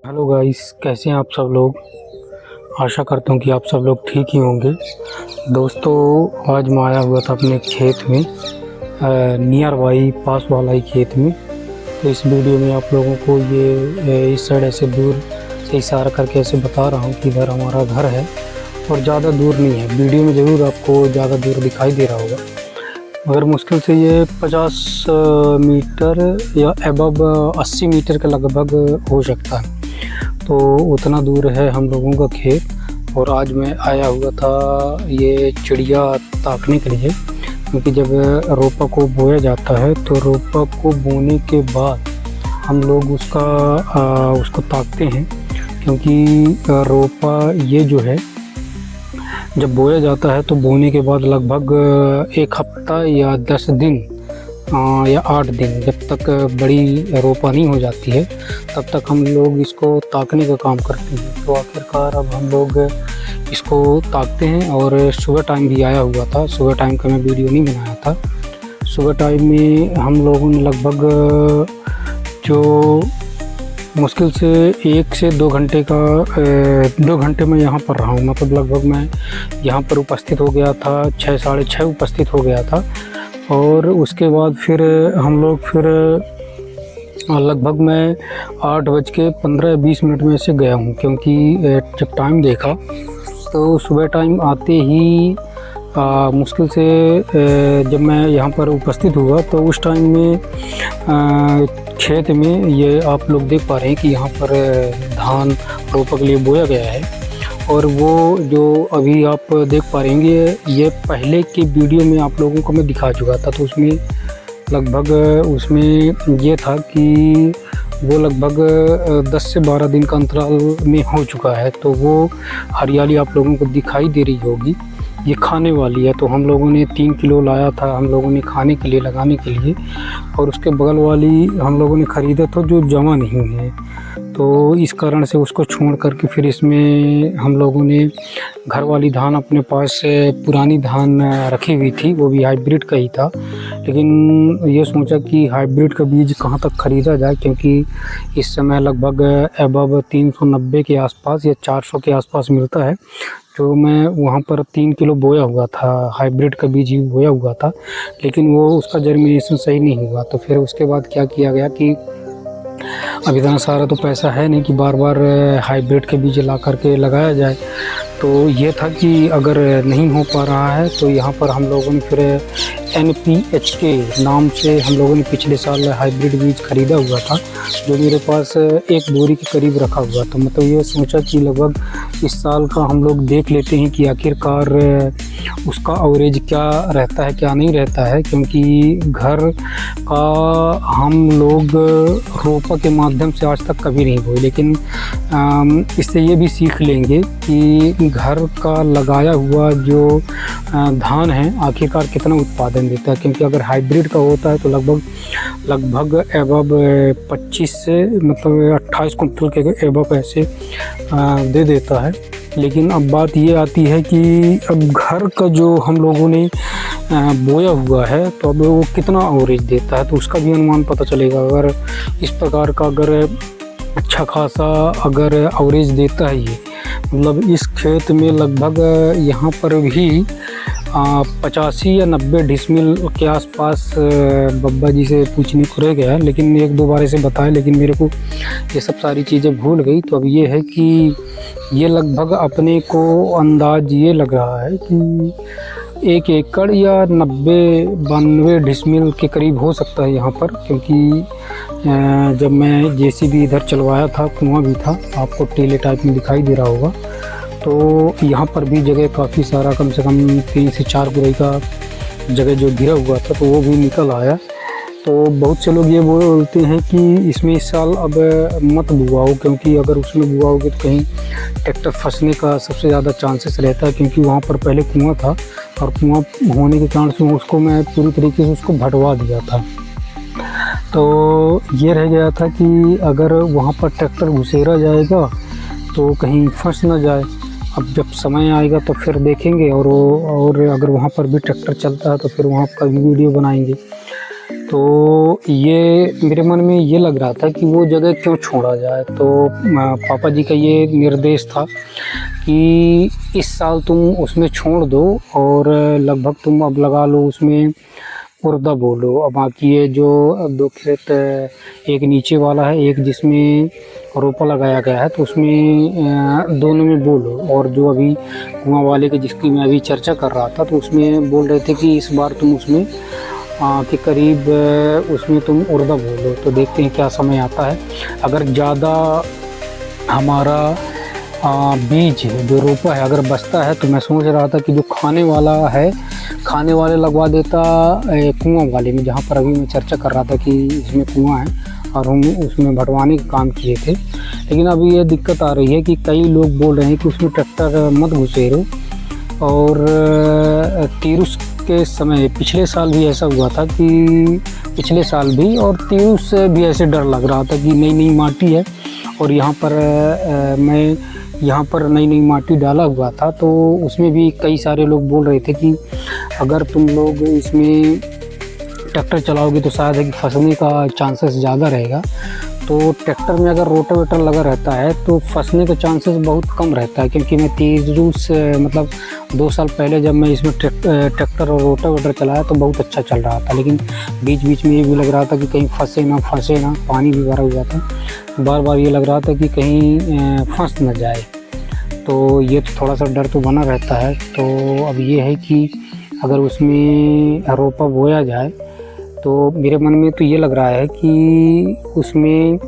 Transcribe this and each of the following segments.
Hello guys, कैसे हैं आप सब लोग। आशा करता हूँ कि आप सब लोग ठीक ही होंगे। दोस्तों, आज मैं आया हुआ था अपने खेत में, नियर बाई पास वाला ही खेत में। तो इस वीडियो में आप लोगों को ये इस साइड ऐसे दूर से इशारा करके ऐसे बता रहा हूँ कि इधर हमारा घर है और ज़्यादा दूर नहीं है। वीडियो में ज़रूर आपको ज़्यादा दूर दिखाई दे रहा होगा, मगर मुश्किल से ये 50 मीटर या अबव 80 मीटर के लगभग हो सकता है। तो उतना दूर है हम लोगों का खेत। और आज मैं आया हुआ था ये चिड़िया ताकने के लिए, क्योंकि जब रोपा को बोया जाता है तो रोपा को बोने के बाद हम लोग उसको ताकते हैं। क्योंकि रोपा ये जो है जब बोया जाता है तो बोने के बाद लगभग 1 हफ्ता या 10 दिन या 8 दिन, जब तक बड़ी रोपा नहीं हो जाती है तब तक हम लोग इसको ताकने का काम करते हैं। तो आखिरकार अब हम लोग इसको ताकते हैं। और सुबह टाइम भी आया हुआ था। सुबह टाइम का मैं वीडियो नहीं बनाया था। सुबह टाइम में हम लोगों ने लगभग जो मुश्किल से 1 से 2 घंटे का 2 घंटे में यहाँ पर रहा हूँ। मतलब लगभग मैं यहाँ पर उपस्थित हो गया था 6 साढ़े 6 उपस्थित हो गया था। और उसके बाद फिर हम लोग लगभग मैं 8:15-20 में से गया हूँ। क्योंकि जब टाइम देखा तो सुबह टाइम आते ही मुश्किल से जब मैं यहाँ पर उपस्थित हुआ तो उस टाइम में खेत में ये आप लोग देख पा रहे हैं कि यहाँ पर धान रोपा के लिए बोया गया है। और वो जो अभी आप देख पा रहे हैं ये पहले के वीडियो में आप लोगों को मैं दिखा चुका था। तो उसमें लगभग उसमें ये था कि वो लगभग 10 से 12 दिन का अंतराल में हो चुका है। तो वो हरियाली आप लोगों को दिखाई दे रही होगी, ये खाने वाली है। तो हम लोगों ने 3 किलो लाया था हम लोगों ने खाने के लिए, लगाने के लिए। और उसके बगल वाली हम लोगों ने ख़रीदा था जो जमा नहीं है। तो इस कारण से उसको छोड़ करके फिर इसमें हम लोगों ने घर वाली धान अपने पास पुरानी धान रखी हुई थी, वो भी हाइब्रिड का ही था। लेकिन ये सोचा कि हाइब्रिड का बीज कहाँ तक ख़रीदा जाए, क्योंकि इस समय लगभग अबव 390 के आसपास या 400 के आसपास मिलता है। जो मैं वहाँ पर 3 किलो बोया हुआ था, हाइब्रिड का बीज ही बोया हुआ था, लेकिन वो उसका जर्मिनेशन सही नहीं हुआ। तो फिर उसके बाद क्या किया गया कि अब इतना सारा तो पैसा है नहीं कि बार बार हाइब्रिड के बीज ला करके लगाया जाए। तो ये था कि अगर नहीं हो पा रहा है तो यहाँ पर हम लोगों ने फिर NPHK नाम से हम लोगों ने पिछले साल हाइब्रिड बीज ख़रीदा हुआ था, जो मेरे पास 1 बोरी के करीब रखा हुआ था। मतलब ये सोचा कि लगभग इस साल का हम लोग देख लेते हैं कि आखिरकार उसका एवरेज क्या रहता है क्या नहीं रहता है। क्योंकि घर का हम लोग रोपा के माध्यम से आज तक कभी नहीं बोए, लेकिन इससे ये भी सीख लेंगे कि घर का लगाया हुआ जो धान है आखिरकार कितना उत्पादन देता है। क्योंकि अगर हाइब्रिड का होता है तो लगभग अबव 25 से मतलब 28 कुंटल के अबव ऐसे दे देता है। लेकिन अब बात ये आती है कि अब घर का जो हम लोगों ने बोया हुआ है तो अब वो कितना एवरेज देता है, तो उसका भी अनुमान पता चलेगा। अगर इस प्रकार का अगर अच्छा खासा अगर एवरेज देता है ये, मतलब इस खेत में लगभग यहाँ पर भी 85 या 90 डिसमिल के आसपास बब्बा जी से पूछने को रह गया, लेकिन 1-2 बार से बताया, लेकिन मेरे को ये सब सारी चीज़ें भूल गई। तो अब ये है कि ये लगभग अपने को अंदाज ये लग रहा है कि 1 एकड़ या 90-92 डिसमिल के करीब हो सकता है यहाँ पर। क्योंकि जब मैं JCB इधर चलवाया था, कुआं भी था, आपको टीले टाइप में दिखाई दे रहा होगा। तो यहाँ पर भी जगह काफ़ी सारा, कम से कम 3 से 4 गुरई का जगह जो गिरा हुआ था, तो वो भी निकल आया। तो बहुत से लोग ये बोलते हैं कि इसमें इस साल अब मत बुआओ, क्योंकि अगर उसमें बुआओगे तो कहीं ट्रैक्टर फंसने का सबसे ज़्यादा चांसेस रहता है। क्योंकि वहाँ पर पहले कुआं था और कुआं होने के कारण से उसको मैं पूरी तरीके से उसको भटवा दिया था। तो ये रह गया था कि अगर वहाँ पर ट्रैक्टर घुसेरा जाएगा तो कहीं फंस ना जाए। अब जब समय आएगा तो फिर देखेंगे, और अगर वहाँ पर भी ट्रैक्टर चलता है तो फिर वहाँ का भी वीडियो बनाएंगे। तो ये मेरे मन में ये लग रहा था कि वो जगह क्यों छोड़ा जाए। तो पापा जी का ये निर्देश था कि इस साल तुम उसमें छोड़ दो और लगभग तुम अब लगा लो उसमें उर्दा बोलो। अब बाकी ये जो 2 खेत, एक नीचे वाला है एक जिसमें रोपा लगाया गया है, तो उसमें दोनों में बोलो। और जो अभी कुआं वाले के जिसकी मैं अभी चर्चा कर रहा था, तो उसमें बोल रहे थे कि इस बार तुम उसमें के करीब उसमें तुम उर्दा बोलो। तो देखते हैं क्या समय आता है। अगर ज़्यादा हमारा बीज जो रोपा है अगर बचता है, तो मैं सोच रहा था कि जो खाने वाला है, खाने वाले लगवा देता कुआं वाले में, जहाँ पर अभी मैं चर्चा कर रहा था कि इसमें कुआं है और हम उसमें भटवाने का काम किए थे। लेकिन अभी ये दिक्कत आ रही है कि कई लोग बोल रहे हैं कि उसमें ट्रैक्टर मत घुसेरो। और तीरुस के समय पिछले साल भी ऐसा हुआ था कि पिछले साल भी, और तीरुस से भी ऐसे डर लग रहा था कि नई नई माटी है और यहाँ पर मैं यहाँ पर नई नई माटी डाला हुआ था, तो उसमें भी कई सारे लोग बोल रहे थे कि अगर तुम लोग इसमें ट्रैक्टर चलाओगे तो शायद है कि फंसने का चांसेस ज़्यादा रहेगा। तो ट्रैक्टर में अगर रोटावेटर लगा रहता है तो फंसने का चांसेस बहुत कम रहता है, क्योंकि मैं तीरुस मतलब 2 साल पहले जब मैं इसमें ट्रैक्टर और रोटावेटर चलाया तो बहुत अच्छा चल रहा था। लेकिन बीच बीच में ये भी लग रहा था कि कहीं फंसे ना, पानी भी भरा हुआ था, बार बार ये लग रहा था कि कहीं फंस न जाए। तो ये तो थोड़ा सा डर तो बना रहता है। तो अब ये है कि अगर उसमें रोपा बोया जाए तो मेरे मन में तो ये लग रहा है कि उसमें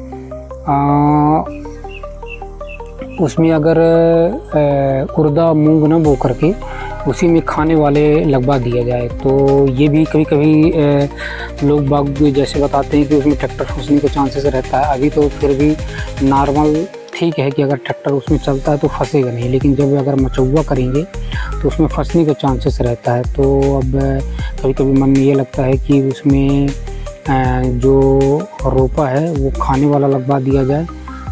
अगर उर्दा मूंग न बो करके उसी में खाने वाले लगवा दिया जाए। तो ये भी कभी कभी लोग बाग जैसे बताते हैं कि उसमें ट्रैक्टर फंसने का चांसेस रहता है। अभी तो फिर भी नॉर्मल ठीक है कि अगर ट्रैक्टर उसमें चलता है तो फंसेगा नहीं, लेकिन जब अगर मचौवा करेंगे तो उसमें फंसने का चांसेस रहता है। तो अब कभी कभी मन में ये लगता है कि उसमें जो रोपा है वो खाने वाला लगवा दिया जाए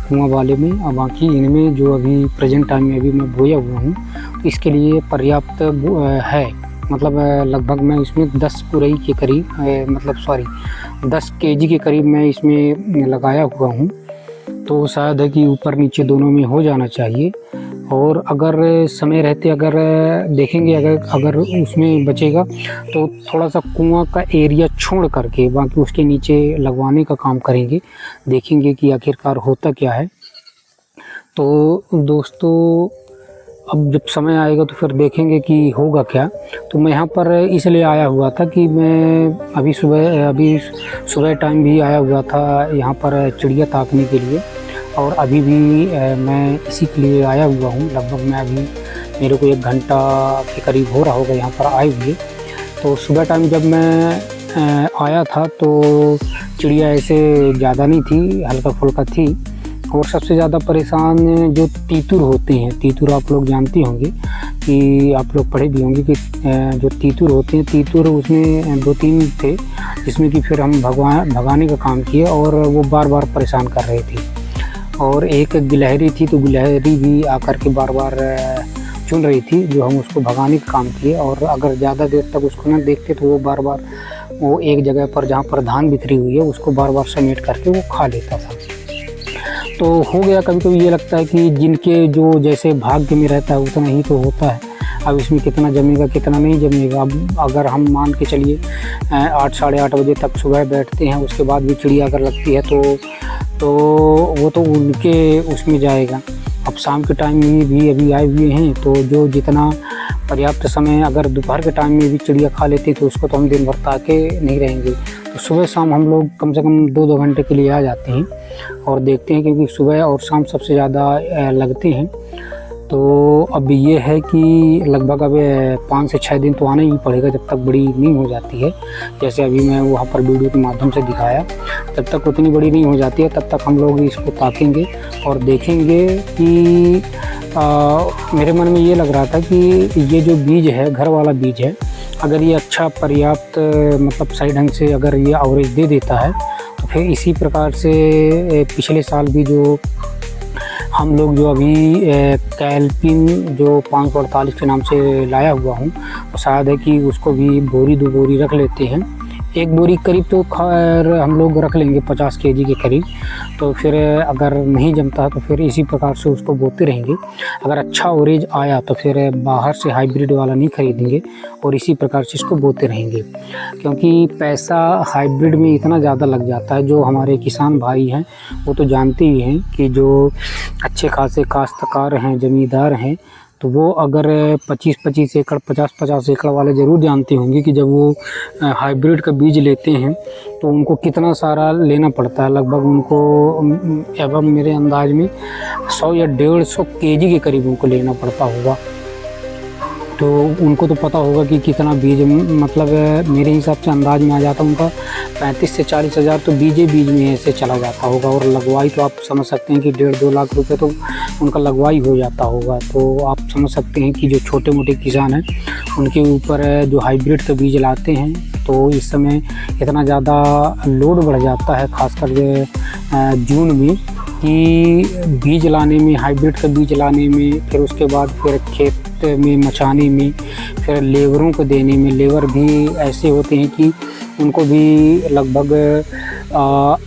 कुआं वाले में, और बाकी इनमें जो अभी प्रेजेंट टाइम में अभी मैं बोया हुआ हूँ तो इसके लिए पर्याप्त है। मतलब लगभग मैं इसमें 10 कुरई के करीब 10 केजी के करीब मैं इसमें लगाया हुआ हूँ। तो शायद है कि ऊपर नीचे दोनों में हो जाना चाहिए। और अगर समय रहते अगर देखेंगे अगर उसमें बचेगा तो थोड़ा सा कुआं का एरिया छोड़ करके बाकी उसके नीचे लगवाने का काम करेंगे, देखेंगे कि आखिरकार होता क्या है। तो दोस्तों अब जब समय आएगा तो फिर देखेंगे कि होगा क्या। तो मैं यहाँ पर इसलिए आया हुआ था कि मैं अभी सुबह टाइम भी आया हुआ था यहाँ पर चिड़िया ताकने के लिए, और अभी भी मैं इसी के लिए आया हुआ हूँ। लगभग मैं अभी मेरे को 1 घंटा के करीब हो रहा होगा यहाँ पर आए हुए। तो सुबह टाइम जब मैं आया था तो चिड़िया ऐसे ज़्यादा नहीं थी, हल्का फुल्का थी। और सबसे ज़्यादा परेशान जो तीतुर होते हैं, तीतुर आप लोग जानते होंगे कि आप लोग पढ़े भी होंगे कि जो तीतुर होते हैं, तीतुर उसमें 2-3 थे जिसमें कि फिर हम भगाने का काम किए और वो बार बार परेशान कर रहे थे। और एक गिलहरी थी, तो गिलहरी भी आकर के बार बार चुन रही थी, जो हम उसको भगाने का काम किए। और अगर ज़्यादा देर तक उसको न देखते तो वो बार बार वो एक जगह पर जहाँ पर धान बिखरी हुई है उसको बार बार समेट करके वो खा लेता था। तो हो गया, कभी कभी ये लगता है कि जिनके जो जैसे भाग्य में रहता है उतना ही तो होता है। अब इसमें कितना जमेगा कितना नहीं जमेगा। अब अगर हम मान के चलिए 8 साढ़े 8 बजे तक सुबह बैठते हैं, उसके बाद भी चिड़िया अगर लगती है तो वो तो उनके उसमें जाएगा। अब शाम के टाइम में भी अभी आए हुए हैं, तो जो जितना पर्याप्त समय अगर दोपहर के टाइम में भी चिड़िया खा लेती तो उसको तो हम दिन भर ताके नहीं रहेंगे। तो सुबह शाम हम लोग कम से कम 2-2 घंटे के लिए आ जाते हैं और देखते हैं, क्योंकि सुबह और शाम सबसे ज़्यादा लगते हैं। तो अब ये है कि लगभग अब 5 से 6 दिन तो आना ही पड़ेगा जब तक बड़ी नहीं हो जाती है। जैसे अभी मैं वहाँ पर वीडियो के माध्यम से दिखाया, जब तक उतनी बड़ी नहीं हो जाती है तब तक हम लोग इसको ताकेंगे और देखेंगे कि मेरे मन में ये लग रहा था कि ये जो बीज है, घर वाला बीज है, अगर ये अच्छा पर्याप्त मतलब सही ढंग से अगर ये एवरेज दे देता है तो फिर इसी प्रकार से पिछले साल भी जो हम लोग जो अभी कैल्पिन जो 548 के नाम से लाया हुआ हूँ, तो शायद है कि उसको भी 2 बोरी रख लेते हैं, एक बोरी करीब तो खैर हम लोग रख लेंगे 50 केजी के करीब। तो फिर अगर नहीं जमता है तो फिर इसी प्रकार से उसको बोते रहेंगे। अगर अच्छा ओरेज आया तो फिर बाहर से हाइब्रिड वाला नहीं खरीदेंगे और इसी प्रकार से इसको बोते रहेंगे, क्योंकि पैसा हाइब्रिड में इतना ज़्यादा लग जाता है। जो हमारे किसान भाई हैं वो तो जानते ही हैं कि जो अच्छे खासे काश्तकार हैं, ज़मींदार हैं, तो वो अगर 25-25 एकड़ 50-50 एकड़ वाले ज़रूर जानते होंगे कि जब वो हाइब्रिड का बीज लेते हैं तो उनको कितना सारा लेना पड़ता है। लगभग उनको एवं मेरे अंदाज में 100 या 150 केजी के करीब उनको लेना पड़ता होगा। तो उनको तो पता होगा कि कितना बीज, मतलब मेरे हिसाब से अंदाज में आ जाता उनका 35 से 40 हज़ार तो बीज में ऐसे चला जाता होगा। और लगवाई तो आप समझ सकते हैं कि 1.5-2 लाख रुपए तो उनका लगवाई हो जाता होगा। तो आप समझ सकते हैं कि जो छोटे मोटे किसान हैं उनके ऊपर जो हाइब्रिड का बीज लाते हैं तो इस समय इतना ज़्यादा लोड बढ़ जाता है, खासकर जून में, कि बीज लाने में, हाइब्रिड का बीज लाने में, फिर उसके बाद फिर खेत में मचाने में, फिर लेबरों को देने में। लेबर भी ऐसे होते हैं कि उनको भी लगभग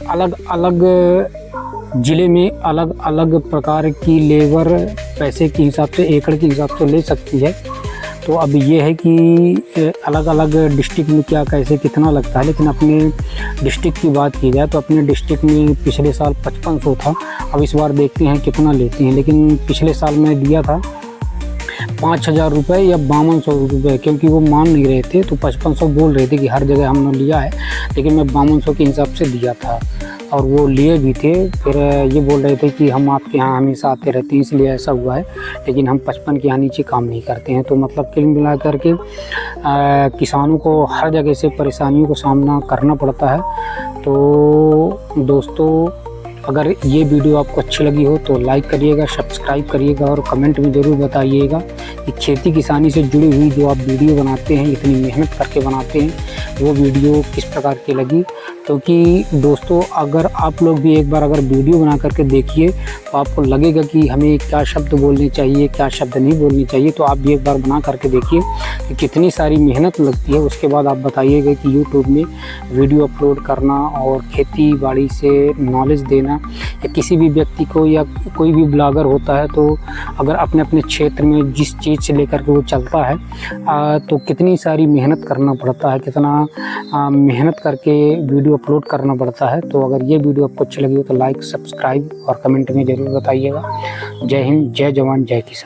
अलग अलग ज़िले में अलग अलग प्रकार की लेबर पैसे के हिसाब से, एकड़ के हिसाब से ले सकती है। तो अब ये है कि अलग अलग डिस्ट्रिक्ट में क्या कैसे कितना लगता है। लेकिन अपने डिस्ट्रिक्ट की बात की जाए तो अपने डिस्ट्रिक्ट में पिछले साल 5500 था। अब इस बार देखते हैं कितना लेते हैं। लेकिन पिछले साल मैं दिया था 5000 रुपये या 5200 रुपये, क्योंकि वो मान नहीं रहे थे। तो 5500 बोल रहे थे कि हर जगह हमने लिया है, लेकिन मैं 5200 के हिसाब से दिया था और वो लिए भी थे। फिर ये बोल रहे थे कि हम आपके यहाँ हमेशा आते रहते हैं इसलिए ऐसा हुआ है, लेकिन हम 55 के यहाँ नीचे काम नहीं करते हैं। तो मतलब कुल मिला करके किसानों को हर जगह से परेशानियों का सामना करना पड़ता है। तो दोस्तों, अगर ये वीडियो आपको अच्छी लगी हो तो लाइक करिएगा, सब्सक्राइब करिएगा और कमेंट में ज़रूर बताइएगा कि खेती किसानी से जुड़ी हुई जो आप वीडियो बनाते हैं, इतनी मेहनत करके बनाते हैं, वो वीडियो किस प्रकार की लगी। क्योंकि दोस्तों, अगर आप लोग भी एक बार अगर वीडियो बना करके देखिए तो आपको लगेगा कि हमें क्या शब्द बोलने चाहिए, क्या शब्द नहीं बोलने चाहिए। तो आप भी एक बार बना करके देखिए कि कितनी सारी मेहनत लगती है। उसके बाद आप बताइएगा कि यूट्यूब में वीडियो अपलोड करना और खेती बाड़ी से नॉलेज देना, या किसी भी व्यक्ति को या कोई भी ब्लॉगर होता है तो अगर अपने अपने क्षेत्र में जिस चीज़ से लेकर के वो चलता है तो कितनी सारी मेहनत करना पड़ता है, कितना मेहनत करके वीडियो अपलोड करना पड़ता है। तो अगर ये वीडियो आपको अच्छी लगी हो तो लाइक, सब्सक्राइब और कमेंट में ज़रूर बताइएगा। जय हिंद, जय जवान, जय किसान।